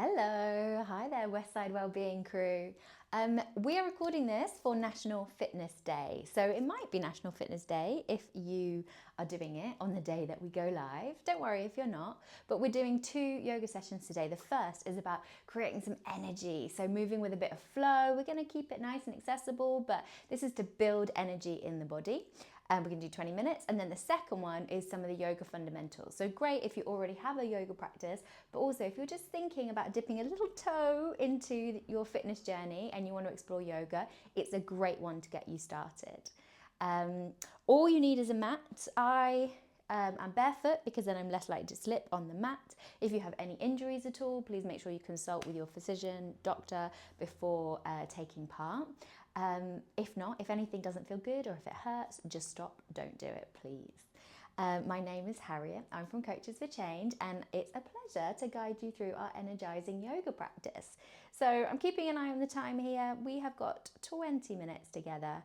Hello, hi there, Westside Wellbeing crew. We are recording this for National Fitness Day. So it might be National Fitness Day if you are doing it on the day that we go live. Don't worry if you're not, but we're doing 2 yoga sessions today. The first is about creating some energy. So moving with a bit of flow. We're going to keep it nice and accessible, but this is to build energy in the body. And we're going to do 20 minutes. And then the second one is some of the yoga fundamentals. So great if you already have a yoga practice, but also if you're just thinking about dipping a little toe into your fitness journey and you want to explore yoga, it's a great one to get you started. All you need is a mat. I'm barefoot because then I'm less likely to slip on the mat. If you have any injuries at all, please make sure you consult with your physician, doctor before taking part. If not, if anything doesn't feel good or if it hurts, just stop, don't do it, please. My name is Harriette, I'm from Coaches for Change, and it's a pleasure to guide you through our energizing yoga practice. So I'm keeping an eye on the time here. We have got 20 minutes together,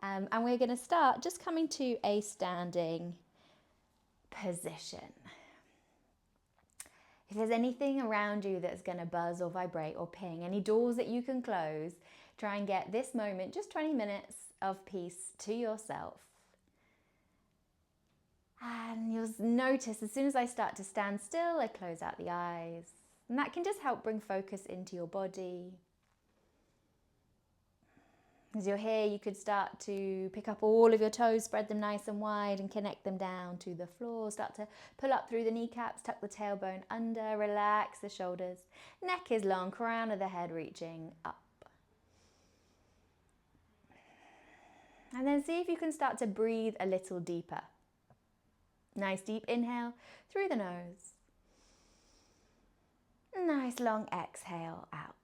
and we're going to start just coming to a standing position. If there's anything around you that's going to buzz or vibrate or ping, any doors that you can close, try and get this moment, just 20 minutes of peace to yourself. And you'll notice as soon as I start to stand still, I close out the eyes. And that can just help bring focus into your body. As you're here, you could start to pick up all of your toes, spread them nice and wide and connect them down to the floor. Start to pull up through the kneecaps, tuck the tailbone under, relax the shoulders. Neck is long, crown of the head reaching up. And then see if you can start to breathe a little deeper. Nice deep inhale through the nose. Nice long exhale out.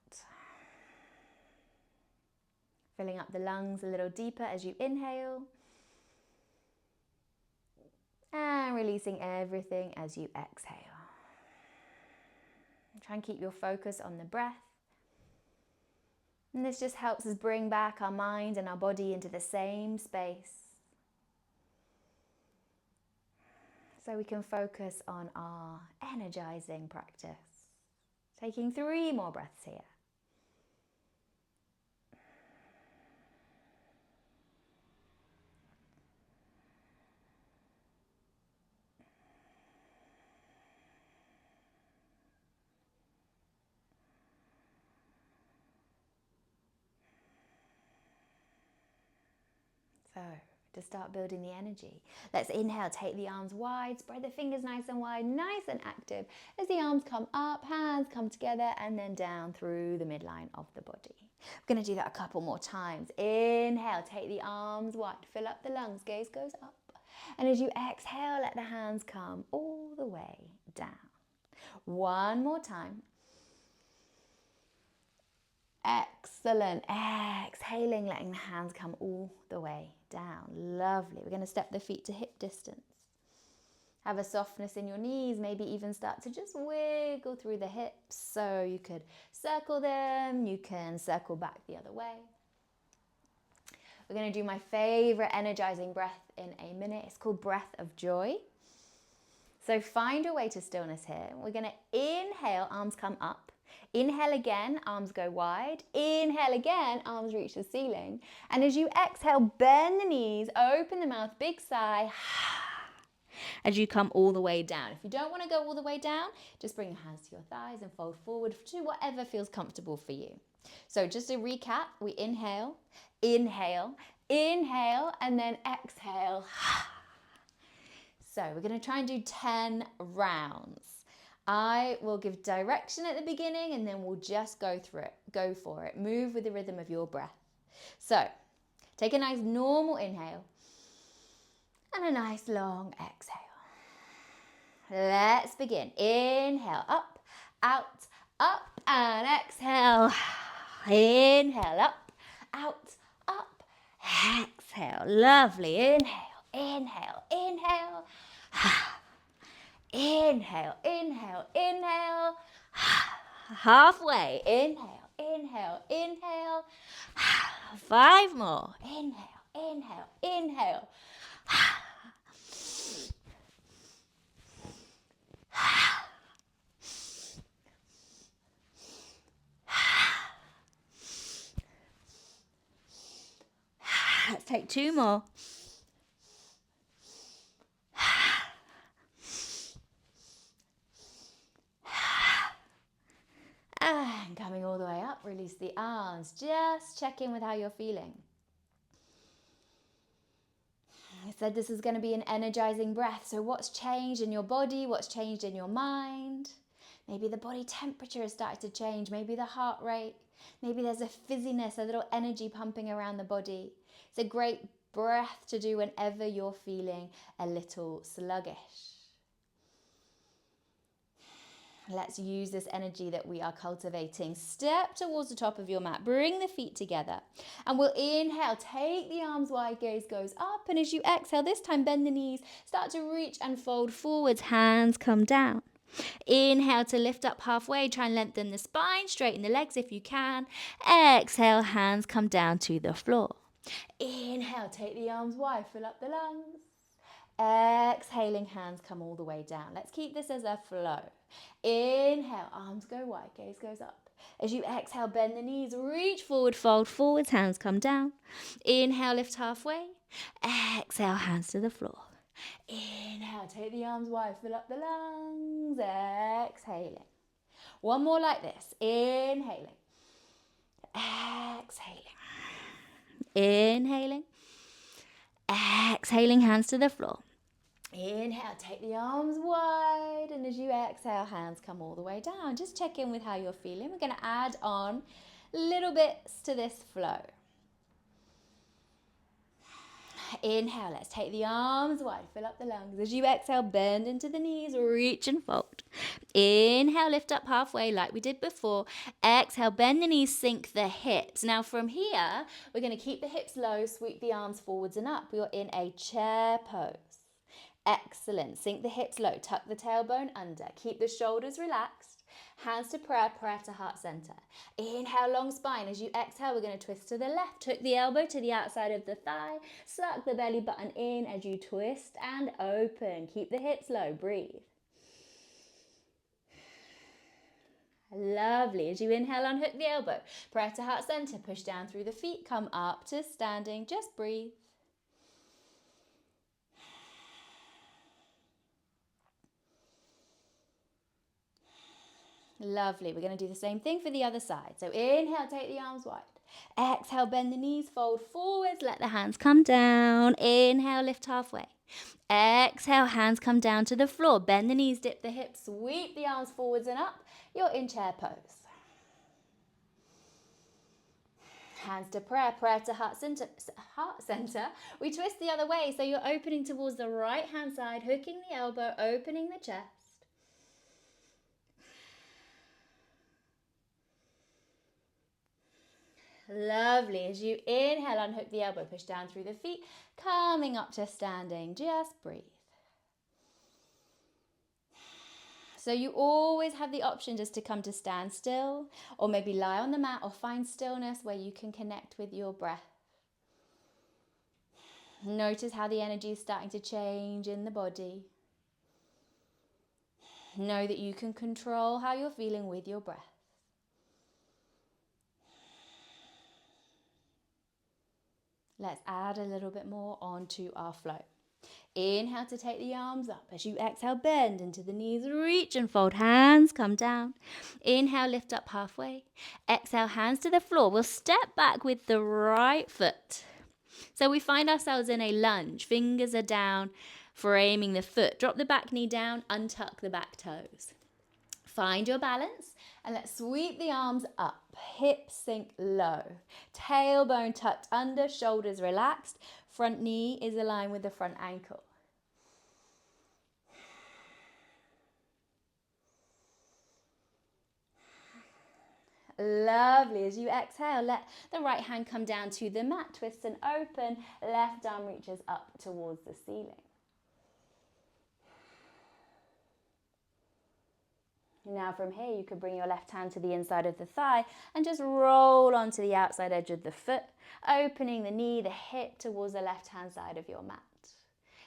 Filling up the lungs a little deeper as you inhale. And releasing everything as you exhale. Try and keep your focus on the breath. And this just helps us bring back our mind and our body into the same space. So we can focus on our energizing practice. Taking 3 more breaths here. So, to start building the energy, let's inhale, take the arms wide, spread the fingers nice and wide, nice and active. As the arms come up, hands come together, and then down through the midline of the body. We're going to do that a couple more times. Inhale, take the arms wide, fill up the lungs, gaze goes up. And as you exhale, let the hands come all the way down. One more time. Excellent. Exhaling, letting the hands come all the way down. Lovely. We're going to step the feet to hip distance. Have a softness in your knees, maybe even start to just wiggle through the hips. So you could circle them, you can circle back the other way. We're going to do my favorite energizing breath in a minute. It's called Breath of Joy. So find your way to stillness here. We're going to inhale, arms come up. Inhale again, arms go wide. Inhale again, arms reach the ceiling. And as you exhale, bend the knees, open the mouth, big sigh. As you come all the way down. If you don't want to go all the way down, just bring your hands to your thighs and fold forward to whatever feels comfortable for you. So just to recap, we inhale, inhale, inhale, and then exhale. So we're going to try and do 10 rounds. I will give direction at the beginning and then we'll just go through it. Go for it. Move with the rhythm of your breath. So take a nice normal inhale and a nice long exhale. Let's begin. Inhale, up, out, up, and exhale. Inhale, up, exhale. Lovely. Inhale, inhale, inhale. Inhale, inhale, inhale. Halfway. Inhale, inhale, inhale. 5 more. Inhale, inhale, inhale. Let's take 2 more. And coming all the way up, release the arms. Just check in with how you're feeling. I said this is going to be an energizing breath. So what's changed in your body? What's changed in your mind? Maybe the body temperature has started to change. Maybe the heart rate. Maybe there's a fizziness, a little energy pumping around the body. It's a great breath to do whenever you're feeling a little sluggish. Let's use this energy that we are cultivating. Step towards the top of your mat. Bring the feet together. And we'll inhale. Take the arms wide. Gaze goes up. And as you exhale, this time bend the knees. Start to reach and fold forwards. Hands come down. Inhale to lift up halfway. Try and lengthen the spine. Straighten the legs if you can. Exhale. Hands come down to the floor. Inhale. Take the arms wide. Fill up the lungs. Exhaling, hands come all the way down. Let's keep this as a flow. Inhale, arms go wide, gaze goes up. As you exhale, bend the knees, reach forward, fold forwards, hands come down. Inhale, lift halfway. Exhale, hands to the floor. Inhale, take the arms wide, fill up the lungs. Exhaling. One more like this. Inhaling. Exhaling. Inhaling. Exhaling, hands to the floor. Inhale, take the arms wide, and as you exhale, hands come all the way down. Just check in with how you're feeling. We're going to add on little bits to this flow. Inhale, let's take the arms wide, fill up the lungs. As you exhale, bend into the knees, reach and fold. Inhale, lift up halfway like we did before. Exhale, bend the knees, sink the hips. Now from here, we're going to keep the hips low, sweep the arms forwards and up. You're in a chair pose. Excellent. Sink the hips low, tuck the tailbone under. Keep the shoulders relaxed. Hands to prayer, prayer to heart center. Inhale, long spine. As you exhale, we're going to twist to the left. Hook the elbow to the outside of the thigh. Suck the belly button in as you twist and open. Keep the hips low. Breathe. Lovely. As you inhale, unhook the elbow. Prayer to heart center. Push down through the feet. Come up to standing. Just breathe. Lovely. We're going to do the same thing for the other side. So inhale, take the arms wide. Exhale, bend the knees, fold forwards, let the hands come down. Inhale, lift halfway. Exhale, hands come down to the floor. Bend the knees, dip the hips, sweep the arms forwards and up. You're in chair pose. Hands to prayer, prayer to heart center. We twist the other way, so you're opening towards the right hand side, hooking the elbow, opening the chest. Lovely. As you inhale, unhook the elbow, push down through the feet, coming up to standing. Just breathe. So you always have the option just to come to standstill, or maybe lie on the mat or find stillness where you can connect with your breath. Notice how the energy is starting to change in the body. Know that you can control how you're feeling with your breath. Let's add a little bit more onto our flow. Inhale to take the arms up. As you exhale, bend into the knees, reach and fold. Hands come down. Inhale, lift up halfway. Exhale, hands to the floor. We'll step back with the right foot. So we find ourselves in a lunge. Fingers are down, framing the foot. Drop the back knee down, untuck the back toes. Find your balance and let's sweep the arms up. Hips sink low. Tailbone tucked under, shoulders relaxed. Front knee is aligned with the front ankle. Lovely. As you exhale, let the right hand come down to the mat. Twist and open. Left arm reaches up towards the ceiling. Now from here, you could bring your left hand to the inside of the thigh and just roll onto the outside edge of the foot, opening the knee, the hip towards the left hand side of your mat.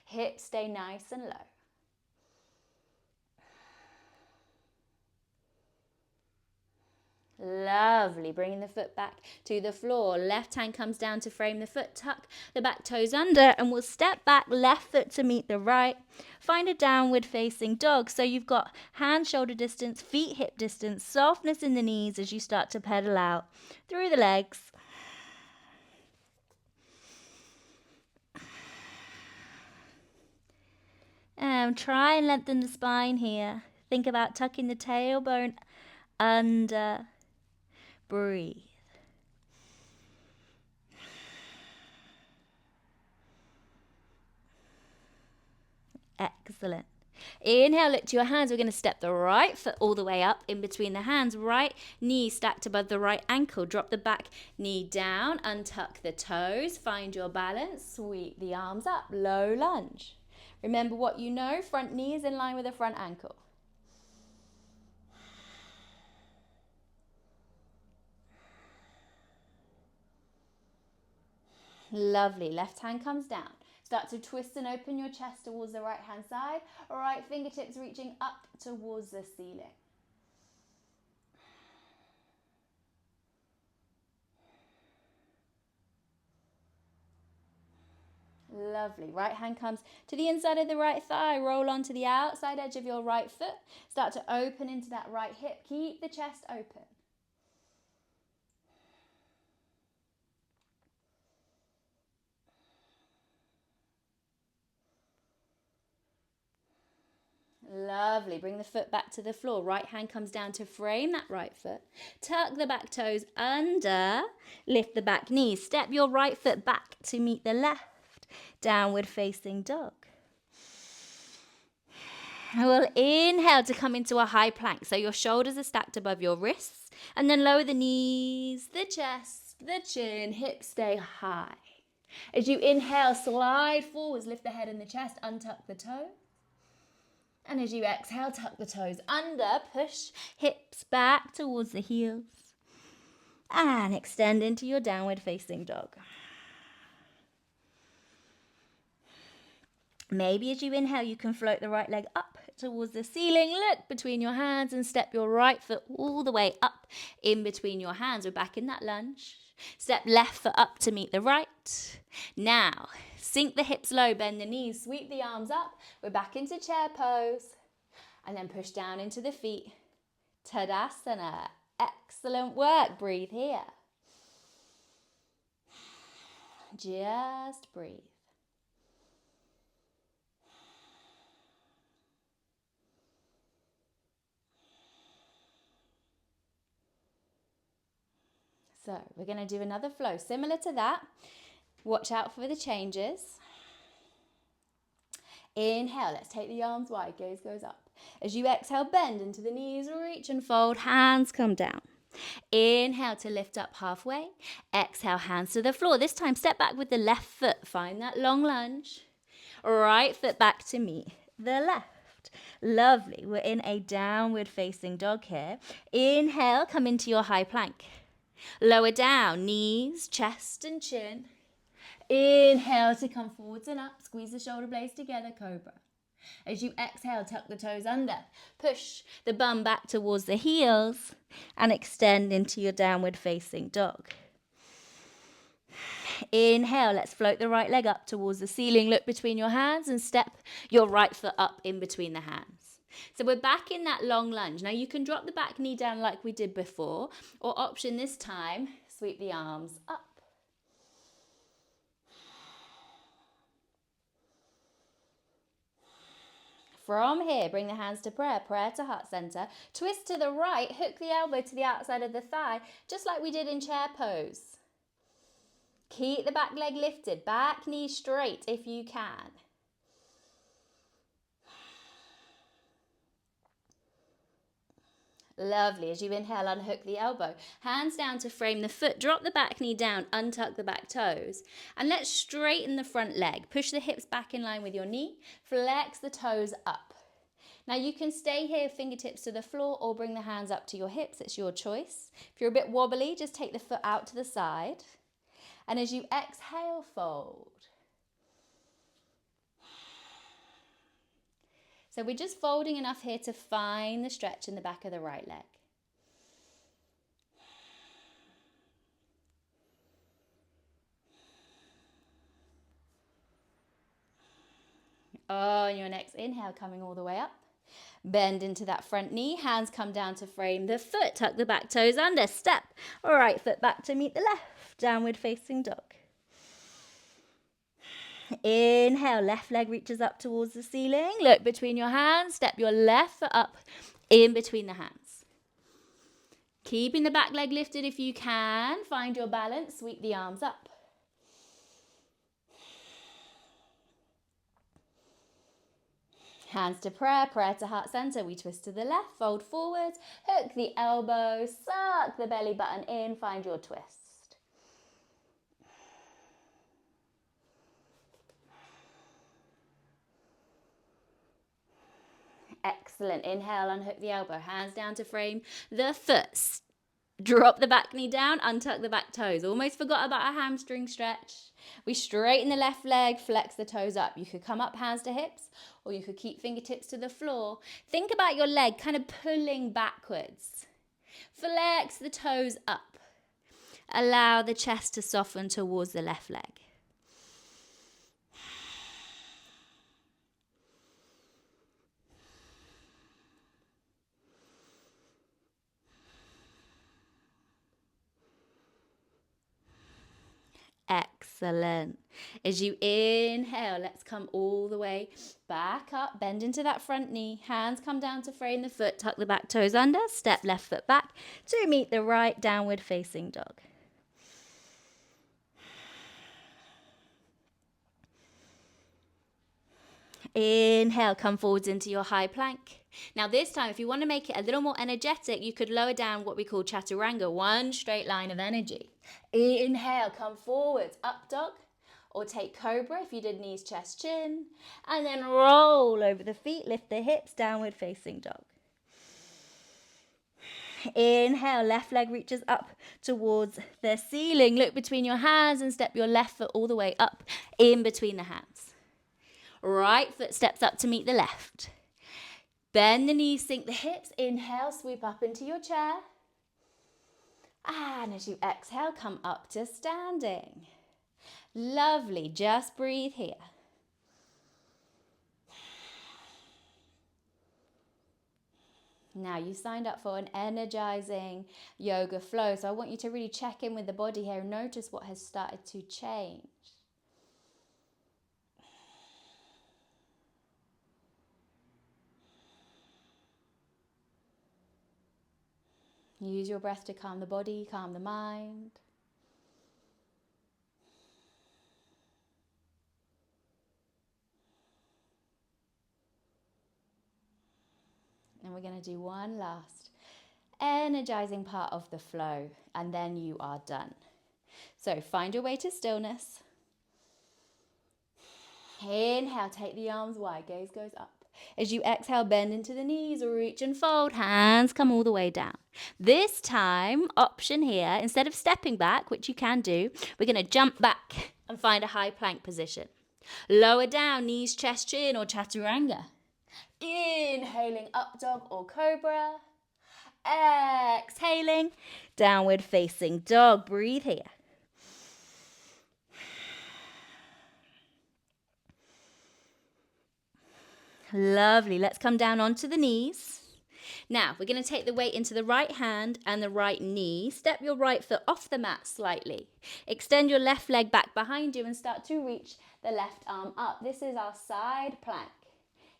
Hips stay nice and low. Lovely. Bringing the foot back to the floor. Left hand comes down to frame the foot. Tuck the back toes under and we'll step back, left foot to meet the right. Find a downward facing dog. So you've got hand shoulder distance, feet hip distance, softness in the knees as you start to pedal out through the legs. Try and lengthen the spine here. Think about tucking the tailbone under. Breathe. Excellent. Inhale, lift your hands. We're going to step the right foot all the way up in between the hands. Right knee stacked above the right ankle. Drop the back knee down. Untuck the toes. Find your balance. Sweep the arms up. Low lunge. Remember what you know. Front knee is in line with the front ankle. Lovely. Left hand comes down. Start to twist and open your chest towards the right hand side. Right fingertips reaching up towards the ceiling. Lovely. Right hand comes to the inside of the right thigh. Roll onto the outside edge of your right foot. Start to open into that right hip. Keep the chest open. Lovely. Bring the foot back to the floor. Right hand comes down to frame that right foot. Tuck the back toes under. Lift the back knees. Step your right foot back to meet the left. Downward facing dog. We'll inhale to come into a high plank. So your shoulders are stacked above your wrists. And then lower the knees, the chest, the chin, hips stay high. As you inhale, slide forwards, lift the head and the chest, untuck the toe. And as you exhale, tuck the toes under, push hips back towards the heels. And extend into your downward facing dog. Maybe as you inhale, you can float the right leg up towards the ceiling. Look between your hands and step your right foot all the way up in between your hands. We're back in that lunge. Step left foot up to meet the right. Now, sink the hips low, bend the knees, sweep the arms up. We're back into chair pose. And then push down into the feet. Tadasana. Excellent work. Breathe here. Just breathe. So we're going to do another flow similar to that. Watch out for the changes. Inhale, let's take the arms wide, gaze goes up. As you exhale, bend into the knees, reach and fold, hands come down. Inhale to lift up halfway. Exhale, hands to the floor. This time, step back with the left foot. Find that long lunge. Right foot back to meet the left. Lovely. We're in a downward facing dog here. Inhale, come into your high plank. Lower down, knees, chest and chin. Inhale to come forwards and up. Squeeze the shoulder blades together, cobra. As you exhale, tuck the toes under. Push the bum back towards the heels and extend into your downward facing dog. Inhale, let's float the right leg up towards the ceiling. Look between your hands and step your right foot up in between the hands. So we're back in that long lunge. Now you can drop the back knee down like we did before, or option this time, sweep the arms up. From here, bring the hands to prayer, prayer to heart center. Twist to the right, hook the elbow to the outside of the thigh, just like we did in chair pose. Keep the back leg lifted, back knee straight if you can. Lovely. As you inhale, unhook the elbow. Hands down to frame the foot. Drop the back knee down, untuck the back toes. And let's straighten the front leg. Push the hips back in line with your knee. Flex the toes up. Now you can stay here, fingertips to the floor, or bring the hands up to your hips. It's your choice. If you're a bit wobbly, just take the foot out to the side. And as you exhale, fold. So we're just folding enough here to find the stretch in the back of the right leg. On your next inhale, coming all the way up. Bend into that front knee, hands come down to frame the foot, tuck the back toes under, step right foot back to meet the left, downward facing dog. Inhale, left leg reaches up towards the ceiling, look between your hands, step your left foot up in between the hands. Keeping the back leg lifted if you can, find your balance, sweep the arms up. Hands to prayer, prayer to heart center. We twist to the left, fold forward, hook the elbow, suck the belly button in, find your twist. Excellent. Inhale, unhook the elbow, hands down to frame the foot. Drop the back knee down, untuck the back toes. Almost forgot about a hamstring stretch. We straighten the left leg, flex the toes up. You could come up hands to hips, or you could keep fingertips to the floor. Think about your leg kind of pulling backwards. Flex the toes up. Allow the chest to soften towards the left leg. Excellent. As you inhale, let's come all the way back up, bend into that front knee, hands come down to frame the foot, tuck the back toes under, step left foot back to meet the right, downward facing dog. Inhale, come forwards into your high plank. Now this time, if you want to make it a little more energetic, you could lower down what we call chaturanga, one straight line of energy. Inhale, come forwards, up dog, or take cobra if you did knees, chest, chin, and then roll over the feet, lift the hips, downward facing dog. Inhale, left leg reaches up towards the ceiling. Look between your hands and step your left foot all the way up in between the hands. Right foot steps up to meet the left. Bend the knees, sink the hips. Inhale, sweep up into your chair. And as you exhale, come up to standing. Lovely, just breathe here. Now you signed up for an energizing yoga flow, so I want you to really check in with the body here and notice what has started to change. Use your breath to calm the body, calm the mind. And we're going to do one last energizing part of the flow, and then you are done. So find your way to stillness. Inhale, take the arms wide, gaze goes up. As you exhale, bend into the knees, reach and fold, hands come all the way down. This time, option here, instead of stepping back, which you can do, we're going to jump back and find a high plank position. Lower down, knees, chest, chin, or chaturanga. Inhaling, up dog or cobra. Exhaling, downward facing dog. Breathe here. Lovely. Let's come down onto the knees. Now, we're going to take the weight into the right hand and the right knee. Step your right foot off the mat slightly. Extend your left leg back behind you and start to reach the left arm up. This is our side plank.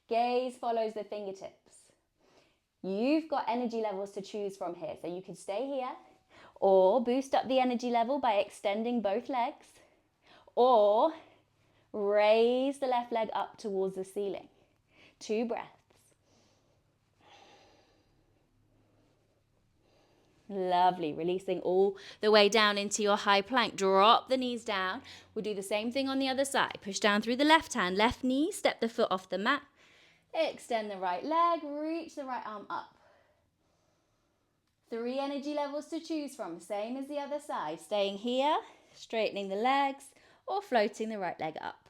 Gaze follows the fingertips. You've got energy levels to choose from here. So you could stay here or boost up the energy level by extending both legs, or raise the left leg up towards the ceiling. 2 breaths. Lovely. Releasing all the way down into your high plank. Drop the knees down. We'll do the same thing on the other side. Push down through the left hand, left knee, step the foot off the mat. Extend the right leg, reach the right arm up. 3 energy levels to choose from, same as the other side. Staying here, straightening the legs, or floating the right leg up.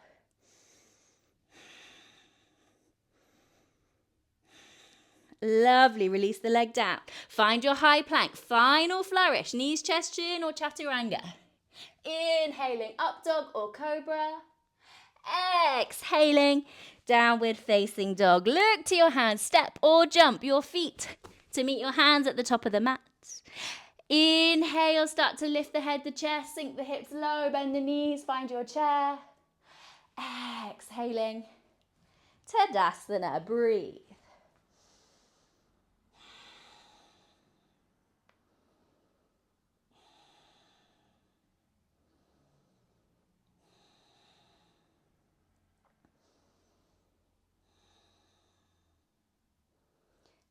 Lovely. Release the leg down. Find your high plank. Final flourish. Knees, chest, chin, or chaturanga. Inhaling, up dog or cobra. Exhaling, downward facing dog. Look to your hands, step or jump your feet to meet your hands at the top of the mat. Inhale, start to lift the head, the chest, sink the hips low, bend the knees, find your chair. Exhaling, Tadasana, breathe.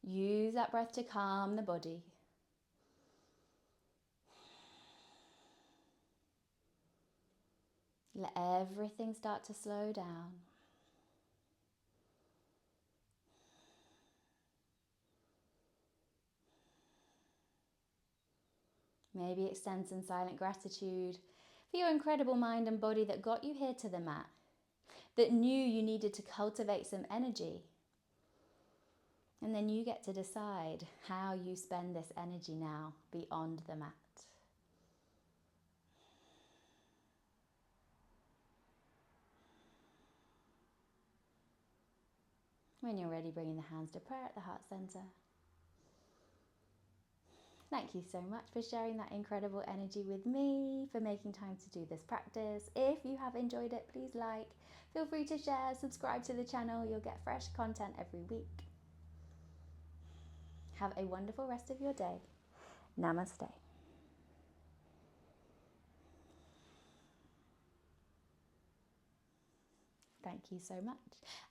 Use that breath to calm the body. Let everything start to slow down. Maybe extend some silent gratitude for your incredible mind and body that got you here to the mat, that knew you needed to cultivate some energy. And then you get to decide how you spend this energy now beyond the mat. When you're ready, bringing the hands to prayer at the heart center. Thank you so much for sharing that incredible energy with me, for making time to do this practice. If you have enjoyed it, please like, feel free to share, subscribe to the channel. You'll get fresh content every week. Have a wonderful rest of your day. Namaste. Thank you so much.